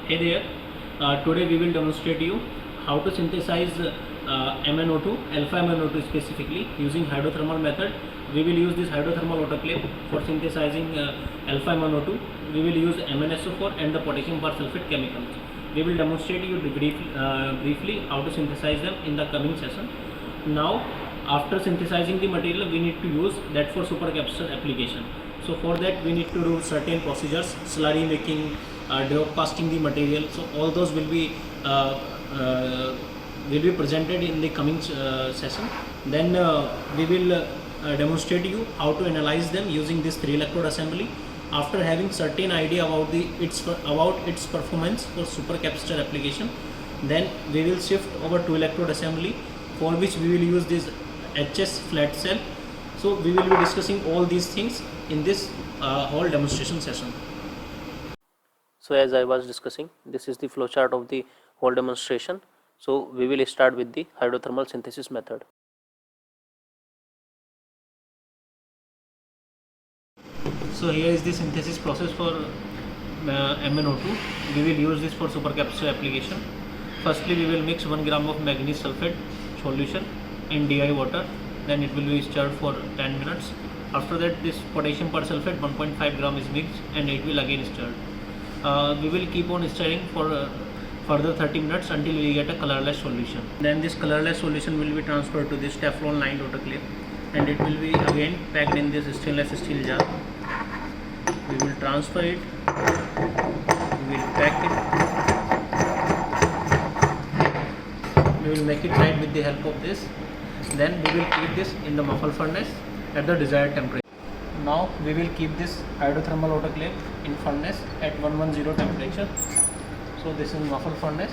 Hey there, today we will demonstrate you how to synthesize MnO2, alpha MnO2 specifically using hydrothermal method. We will use this hydrothermal autoclave for synthesizing alpha MnO2. We will use MnSO4 and the potassium persulfate chemicals. We will demonstrate you briefly how to synthesize them in the coming session. Now, after synthesizing the material, we need to use that for supercapacitor application. So for that we need to do certain procedures, slurry making, drop casting the material. So all those will be presented in the coming session. Then we will demonstrate you how to analyze them using this 3 electrode assembly. After having certain idea about its performance for supercapacitor application, then we will shift over to electrode assembly, for which we will use this HS flat cell. So we will be discussing all these things in this whole demonstration session. So as I was discussing, this is the flowchart of the whole demonstration. So we will start with the hydrothermal synthesis method. So here is the synthesis process for MnO2. We will use this for supercapacitor application. Firstly, we will mix 1 gram of manganese sulfate solution in DI water. Then it will be stirred for 10 minutes. After that, this potassium persulfate 1.5 gram is mixed and it will again stirred. We will keep on stirring for further 30 minutes until we get a colorless solution. Then this colorless solution will be transferred to this Teflon lined autoclave and it will be again packed in this stainless steel jar. We will transfer it, we will pack it, we will make it tight with the help of this. Then we will keep this in the muffle furnace at the desired temperature. Now we will keep this hydrothermal autoclave in furnace at 110 temperature. So this is muffle furnace.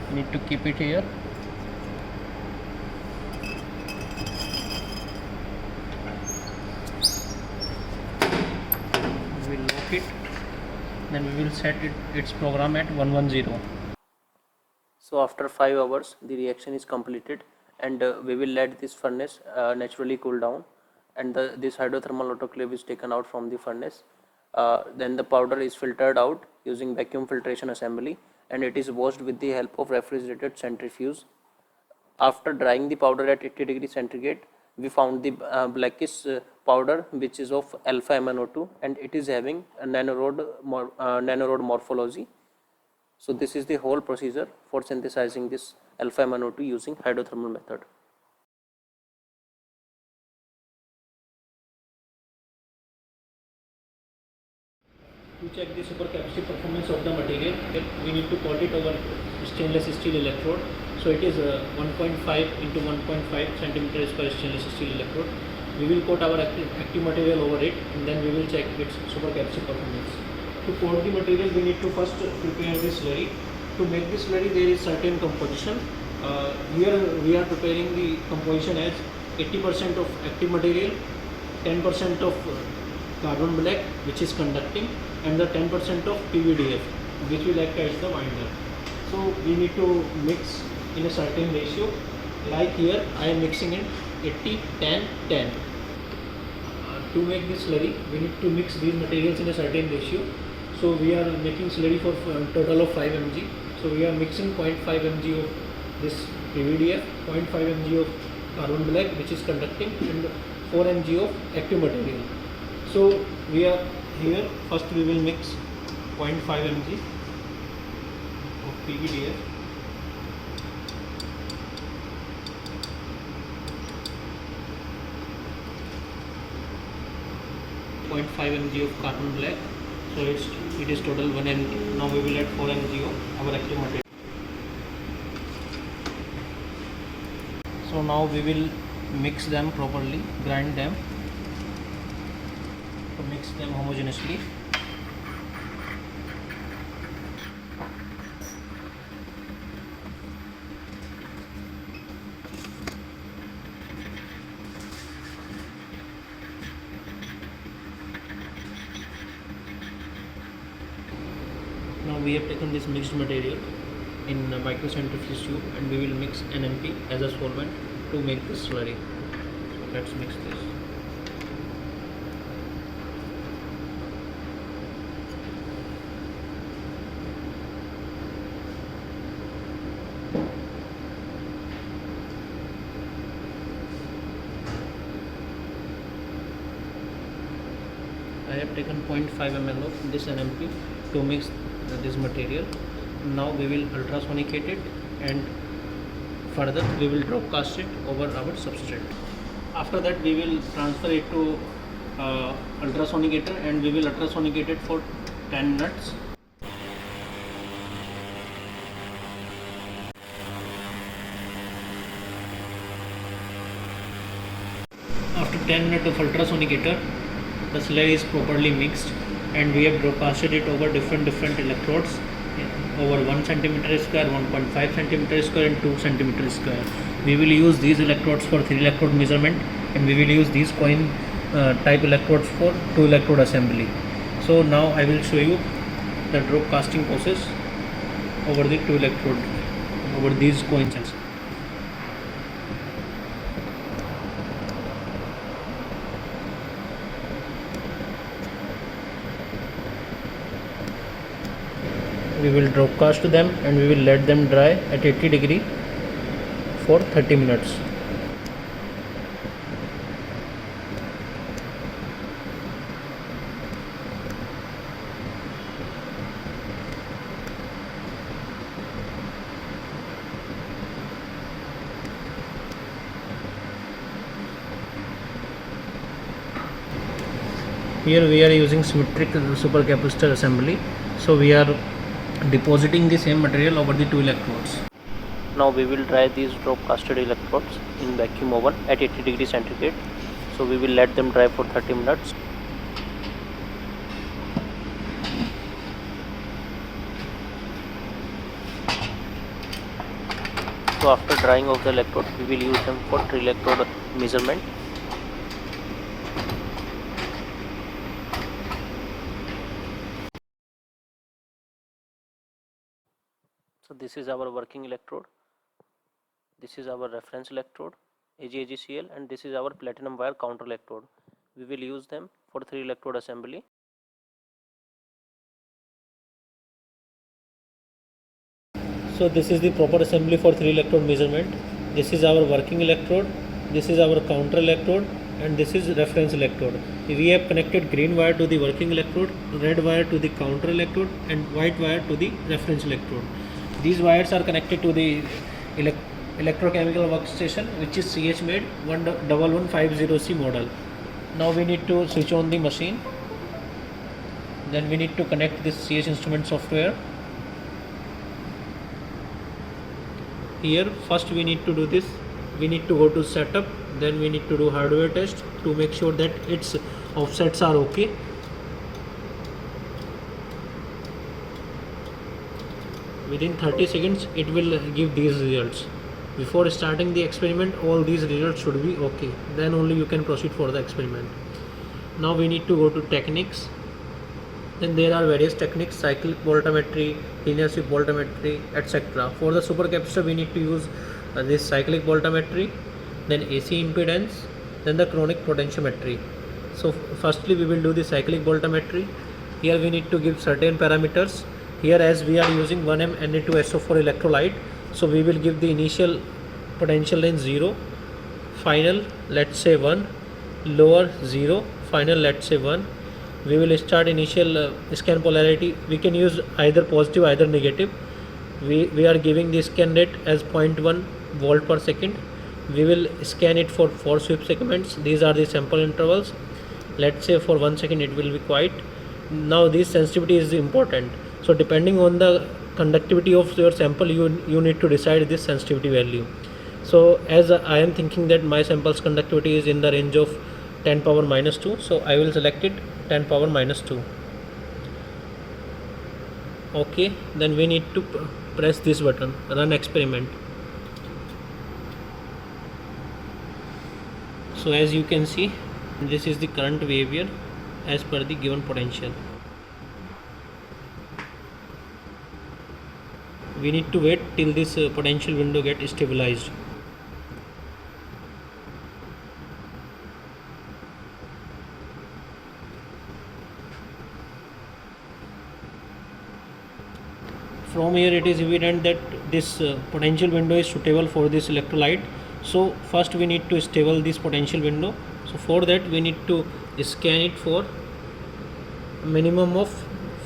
We need to keep it here. We will lock it. Then we will set its program at 110. So after 5 hours the reaction is completed and we will let this furnace naturally cool down, and this hydrothermal autoclave is taken out from the furnace. Then the powder is filtered out using vacuum filtration assembly and it is washed with the help of refrigerated centrifuge. After drying the powder at 80 degrees centigrade, we found the blackish powder which is of alpha MnO2 and it is having a nanorod morphology. So this is the whole procedure for synthesizing this alpha MnO2 using hydrothermal method. To check the supercapacitor performance of the material, we need to coat it over stainless steel electrode. So it is 1.5 into 1.5 centimeter square stainless steel electrode. We will coat our active material over it and then we will check its supercapacitor performance. To coat the material, we need to first prepare this slurry. To make this slurry, there is certain composition. Here we are preparing the composition as 80% of active material, 10% of carbon black which is conducting, and the 10% of PVDF which will act as the binder. So we need to mix in a certain ratio. Like here I am mixing in 80, 10, 10. To make this slurry, we need to mix these materials in a certain ratio. So we are making slurry for a total of 5 mg. So we are mixing 0.5 mg of this PVDF, 0.5 mg of carbon black which is conducting, and 4 mg of active material. So we are here, first we will mix 0.5 mg of PVDF, mg of carbon black. So it is total 1 mg. Now we will add 4 mg of our active material. So now we will mix them properly, grind them to mix them homogeneously. Now we have taken this mixed material in a microcentrifuge tube and we will mix NMP as a solvent to make this slurry. So let's mix this. I have taken 0.5 ml of this NMP to mix this material. Now we will ultrasonicate it and further we will drop cast it over our substrate. After that we will transfer it to ultrasonicator and we will ultrasonicate it for 10 minutes. After 10 minutes of ultrasonicator, the slurry is properly mixed and we have broadcasted it over different electrodes over 1 centimeter square, 1.5 centimeter square and 2 centimeter square. We will use these electrodes for 3 electrode measurement and we will use these coin type electrodes for 2 electrode assembly. So now I will show you the drop casting process over the 2 electrode over these coin cells. We will drop cast them and we will let them dry at 80 degree for 30 minutes. Here we are using symmetric supercapacitor assembly, so we are depositing the same material over the 2 electrodes. Now we will dry these drop casted electrodes in vacuum oven at 80 degree centigrade. So we will let them dry for 30 minutes. So after drying of the electrode, we will use them for 3 electrode measurement. So this is our working electrode, this is our reference electrode AgAgCl, and this is our platinum wire counter electrode. We will use them for 3 electrode assembly. So this is the proper assembly for 3 electrode measurement. This is our working electrode, this is our counter electrode and this is reference electrode. We have connected green wire to the working electrode, red wire to the counter electrode and white wire to the reference electrode. These wires are connected to the electrochemical workstation, which is CH-made 1150C model. Now we need to switch on the machine. Then we need to connect this CH instrument software. Here first we need to do this. We need to go to setup. Then we need to do hardware test to make sure that its offsets are okay. Within 30 seconds it will give these results. Before starting the experiment, all these results should be okay. Then only you can proceed for the experiment. Now we need to go to techniques. Then there are various techniques: cyclic voltammetry, linear sweep voltammetry, etc. For the supercapacitor we need to use this cyclic voltammetry, then AC impedance, then the chronic potentiometry. So firstly we will do the cyclic voltammetry. Here we need to give certain parameters. Here, as we are using 1M Na2SO4 electrolyte, so we will give the initial potential range 0, final let's say 1, lower 0, final let's say 1. We will start initial scan polarity. We can use either positive, either negative. We are giving the scan rate as 0.1 volt per second. We will scan it for 4 sweep segments. These are the sample intervals. Let's say for 1 second it will be quiet. Now this sensitivity is important. So depending on the conductivity of your sample, you need to decide this sensitivity value. So as I am thinking that my sample's conductivity is in the range of 10 power minus 2, so I will select it 10 power minus 2. Okay, then we need to press this button, run experiment. So as you can see, this is the current behavior as per the given potential. We need to wait till this potential window gets stabilized. From here it is evident that this potential window is suitable for this electrolyte. So first we need to stable this potential window. So for that we need to scan it for minimum of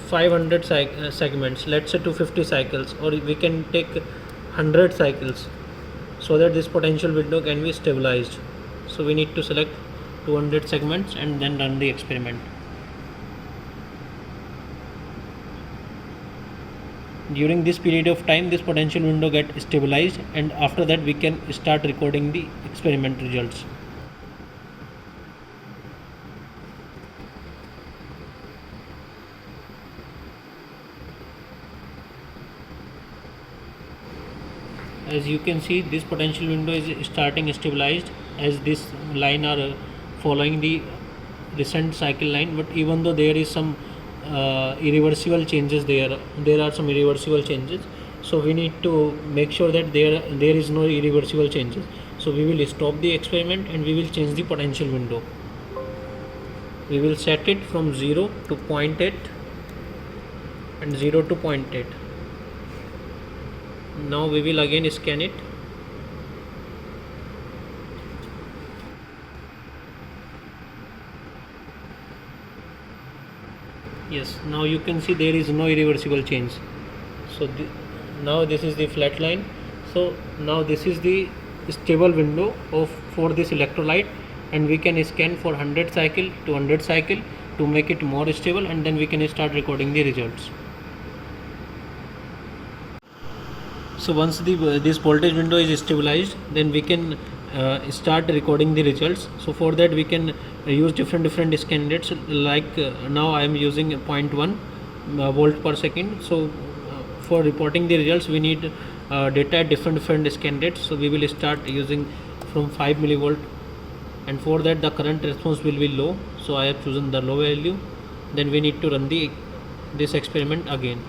500 segments, let's say 250 cycles, or we can take 100 cycles, so that this potential window can be stabilized. So we need to select 200 segments and then run the experiment. During this period of time, this potential window get stabilized, and after that we can start recording the experiment results. As you can see, this potential window is starting stabilized, as this line are following the recent cycle line. But even though there is some irreversible changes, there are some irreversible changes, so we need to make sure that there is no irreversible changes. So we will stop the experiment and we will change the potential window. We will set it from 0 to 0.8 and 0 to 0.8. Now we will again scan it. Yes, now you can see there is no irreversible change. So now this is the flat line. So now this is the stable window for this electrolyte, and we can scan for 100 cycle, 200 cycle to make it more stable, and then we can start recording the results. So once this voltage window is stabilized, then we can start recording the results. So for that we can use different scan rates, like now I am using 0.1 volt per second. So for reporting the results we need data at different scan rates. So we will start using from 5 millivolt, and for that the current response will be low, so I have chosen the low value. Then we need to run this experiment again.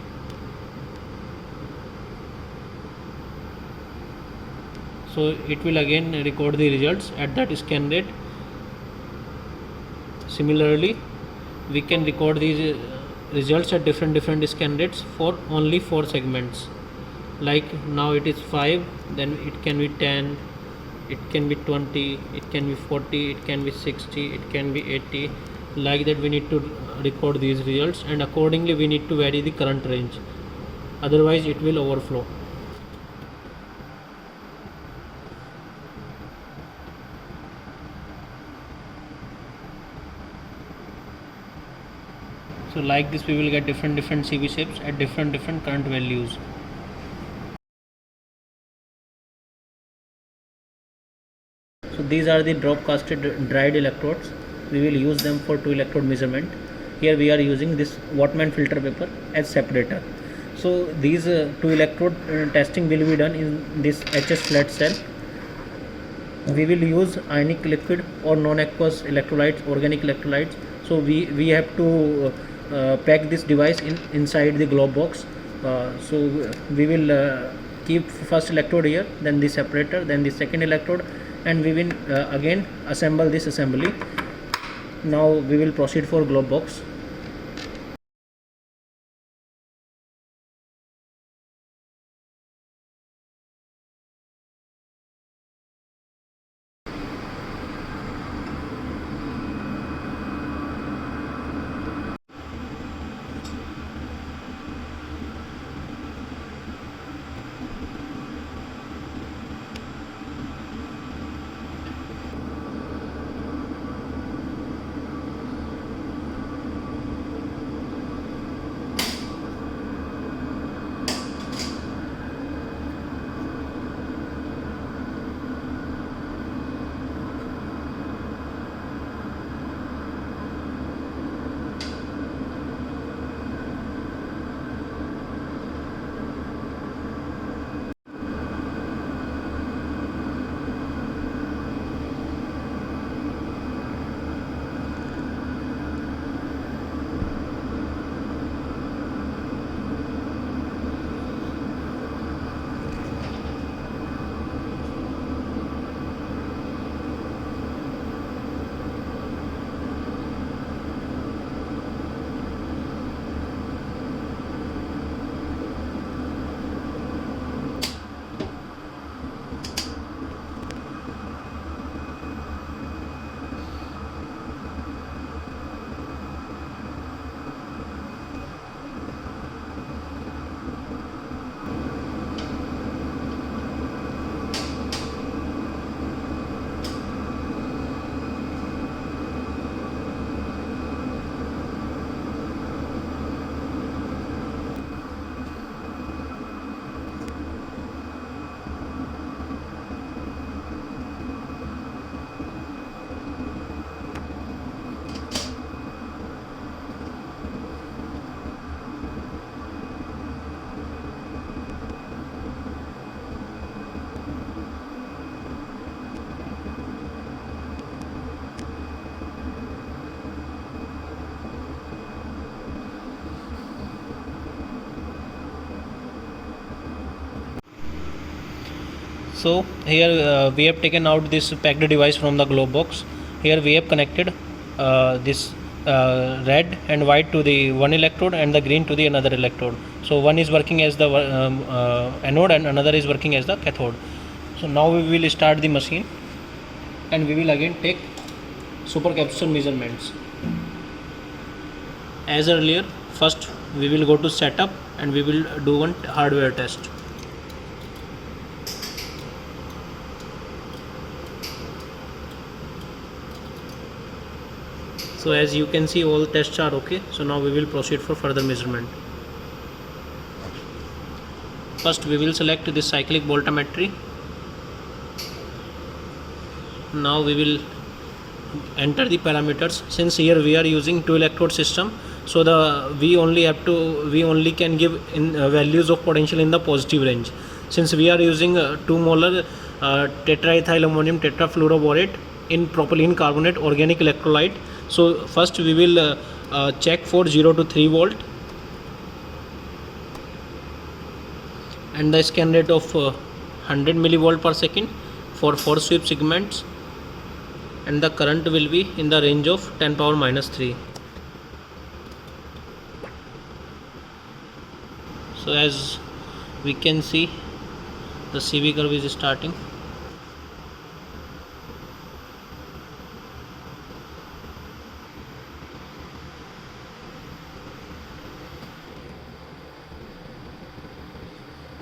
So it will again record the results at that scan rate. Similarly, we can record these results at different scan rates for only 4 segments. Like now it is 5, then it can be 10, it can be 20, it can be 40, it can be 60, it can be 80. Like that we need to record these results, and accordingly we need to vary the current range, otherwise it will overflow. So like this we will get different CV shapes at different current values. So these are the drop casted dried electrodes. We will use them for 2 electrode measurement. Here we are using this Wattman filter paper as separator. So these 2 electrode testing will be done in this HS flat cell. We will use ionic liquid or non-aqueous electrolytes, organic electrolytes. So we have to pack this device inside the Glovebox. So we will keep first electrode here, then the separator, then the second electrode, and we will again assemble this assembly. Now we will proceed for Glovebox. So here we have taken out this packed device from the Glovebox. Here we have connected this red and white to the one electrode and the green to the another electrode. So one is working as the anode and another is working as the cathode. So now we will start the machine and we will again take supercapacitor measurements. As earlier, first we will go to setup and we will do one hardware test. So as you can see, all tests are okay. So now we will proceed for further measurement. First we will select this cyclic voltammetry. Now we will enter the parameters. Since here we are using 2 electrode system, so we only can give in values of potential in the positive range. Since we are using 2 molar tetraethyl ammonium tetrafluoroborate in propylene carbonate organic electrolyte. So first we will check for 0 to 3 volt and the scan rate of 100 millivolt per second for 4 sweep segments, and the current will be in the range of 10 power minus 3. So as we can see, the CV curve is starting.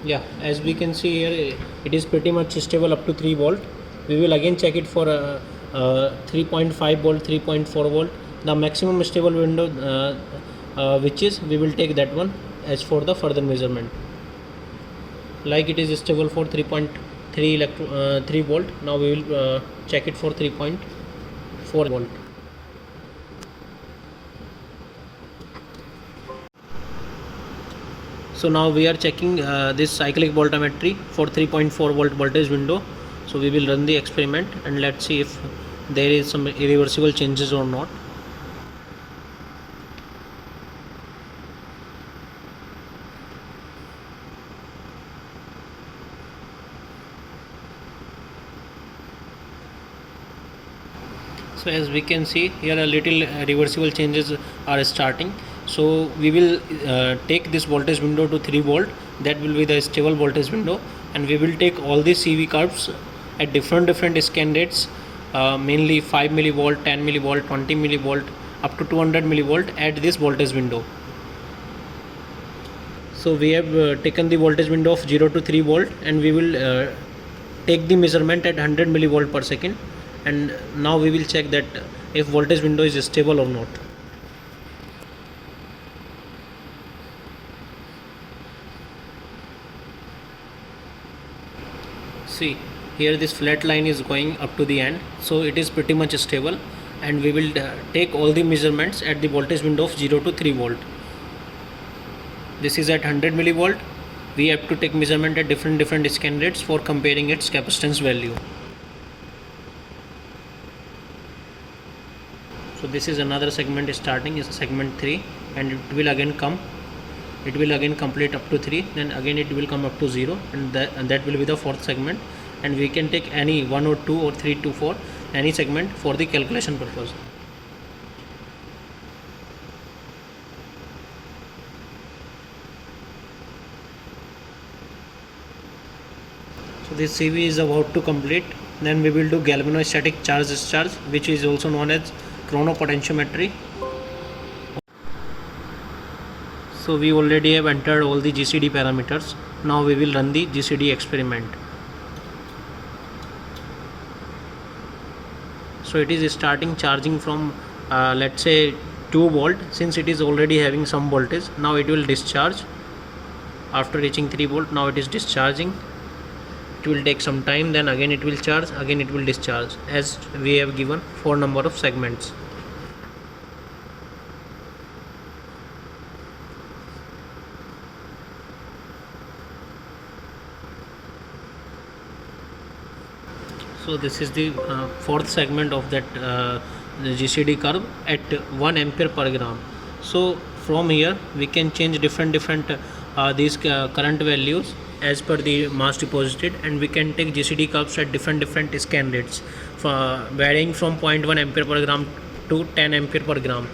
Yeah, as we can see here, it is pretty much stable up to 3 volt. We will again check it for 3.5 volt, 3.4 volt. The maximum stable window which is, we will take that one as for the further measurement. Like it is stable for 3 volt. Now we will check it for 3.4 volt. So now we are checking this cyclic voltammetry for 3.4 volt voltage window. So we will run the experiment and let's see if there is some irreversible changes or not. So as we can see here, a little reversible changes are starting. So we will take this voltage window to 3 volt. That will be the stable voltage window, and we will take all the CV curves at different scan rates, mainly 5 millivolt, 10 millivolt, 20 millivolt, up to 200 millivolt at this voltage window. So we have taken the voltage window of 0 to 3 volt, and we will take the measurement at 100 millivolt per second. And now we will check that if voltage window is stable or not. See, here this flat line is going up to the end, so it is pretty much stable, and we will take all the measurements at the voltage window of 0 to 3 volt. This is at 100 millivolt. We have to take measurement at different scan rates for comparing its capacitance value. So this is another segment starting, is segment 3, and it will again complete up to 3, then again it will come up to 0, and that will be the 4th segment, and we can take any 1 or 2 or 3 to 4, any segment for the calculation purpose. So this CV is about to complete. Then we will do galvanostatic charge discharge, which is also known as chronopotentiometry. So we already have entered all the GCD parameters. Now we will run the GCD experiment. So it is starting charging from let's say 2 volt. Since it is already having some voltage, now it will discharge after reaching 3 volt. Now it is discharging. It will take some time, then again it will charge, again it will discharge, as we have given 4 number of segments. So this is the 4th segment of that the GCD curve at 1 ampere per gram. So from here we can change different these current values as per the mass deposited, and we can take GCD curves at different scan rates varying from 0.1 ampere per gram to 10 ampere per gram.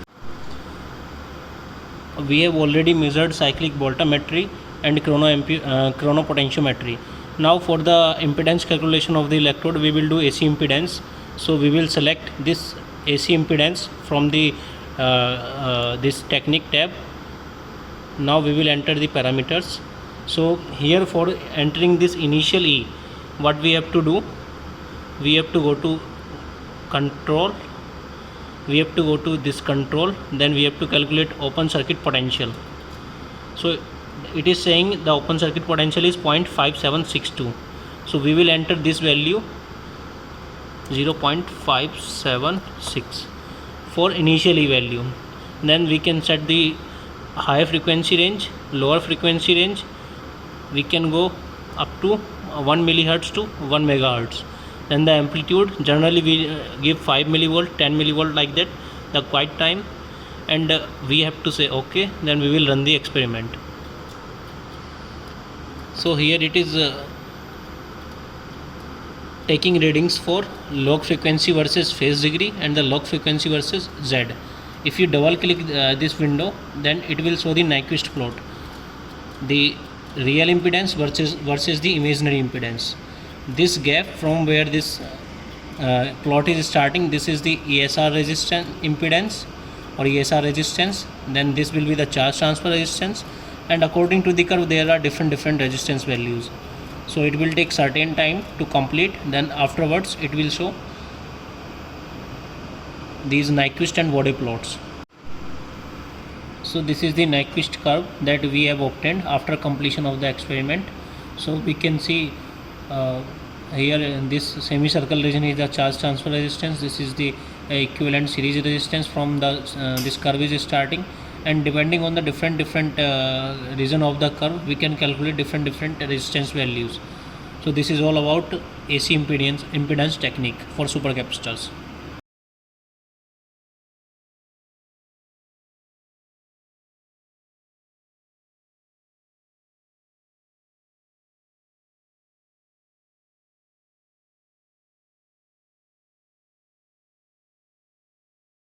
We have already measured cyclic voltammetry and chronopotentiometry. Now for the impedance calculation of the electrode, we will do AC impedance. So we will select this AC impedance from the this technique tab. Now we will enter the parameters. So here, for entering this initial E, what we have to do, we have to go to control, we have to go to this control, then we have to calculate open circuit potential. So it is saying the open circuit potential is 0.5762. So we will enter this value 0.576 for initial E value. Then we can set the higher frequency range, lower frequency range. We can go up to 1 millihertz to 1 megahertz. Then the amplitude, generally we give 5 millivolt, 10 millivolt, like that, the quiet time, and we have to say OK. Then we will run the experiment. So here it is taking readings for log frequency versus phase degree and the log frequency versus Z. If you double click this window, then it will show the Nyquist plot, the real impedance versus the imaginary impedance. This gap from where this plot is starting, this is the ESR resistance impedance or ESR resistance. Then this will be the charge transfer resistance, and according to the curve there are different resistance values. So it will take certain time to complete. Then afterwards it will show these Nyquist and Bode plots. So this is the Nyquist curve that we have obtained after completion of the experiment. So we can see here in this semicircle region is the charge transfer resistance. This is the equivalent series resistance from the this curve is starting, and depending on the different region of the curve, we can calculate different resistance values. So this is all about AC impedance technique for supercapacitors.